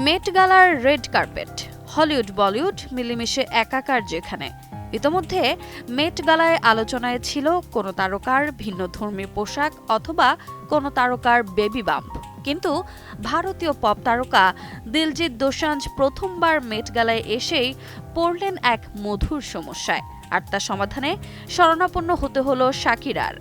মেট গালার red carpet, Hollywood Bollywood মিলেমিশে একাকার যেখানে। ইতোমধ্যে মেট গালায় আলোচনায় ছিল কোনো তারকার ভিন্নধর্মী পোশাক অথবা কোনো তারকার বেবি বাম্প। কিন্তু ভারতীয় পপ তারকা দিলজিৎ দোসাঞ্জ প্রথমবার মেট গালায় এসেই পড়লেন এক মধুর সমস্যায়, আর তার সমাধানে শরণাপন্ন হতে হলো শাকিরার।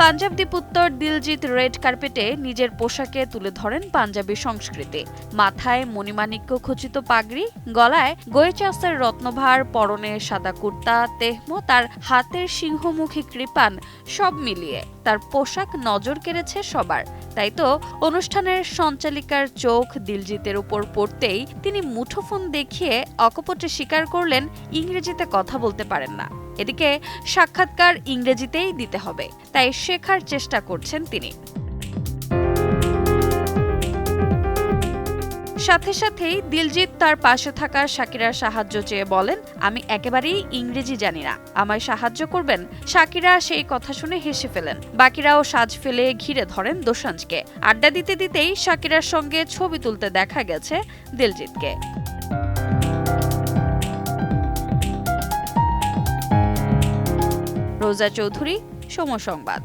পাঞ্জাব দ্বীপোত্তর দিলজিৎ রেড কার্পেটে নিজের পোশাকে তুলে ধরেন পাঞ্জাবি সংস্কৃতি। মাথায় মণিমাণিক্য খচিত পাগড়ি, গলায় গোয়েচাসের রত্নভার, পরনে সাদা কুর্তা, তেহমত আর হাতের সিংহমুখী কৃপান, সব মিলিয়ে তার পোশাক নজর কেড়েছে সবার। তাই তো অনুষ্ঠানের সঞ্চালিকার চোখ দিলজিতের উপর পড়তেই তিনি মুঠোফোন দেখিয়ে অকপটে স্বীকার করলেন ইংরেজিতে কথা বলতে পারেন না। এদিকে সাক্ষাৎকার ইংরেজিতেই দিতে হবে, তাই শেখার চেষ্টা করছেন তিনি। সাথে সাথেই দিলজিৎ তার পাশে থাকা শাকিরার সাহায্য চেয়ে বলেন, আমি একেবারেই ইংরেজি জানি না, আমায় সাহায্য করবেন? শাকিরা সেই কথা শুনে হেসে ফেলেন। বাকিরাও সাজ ফেলে ঘিরে ধরেন দোসাঞ্জকে। আড্ডা দিতে দিতেই শাকিরার সঙ্গে ছবি তুলতে দেখা গেছে দিলজিৎকে। রোজা চৌধুরী, সময় সংবাদ।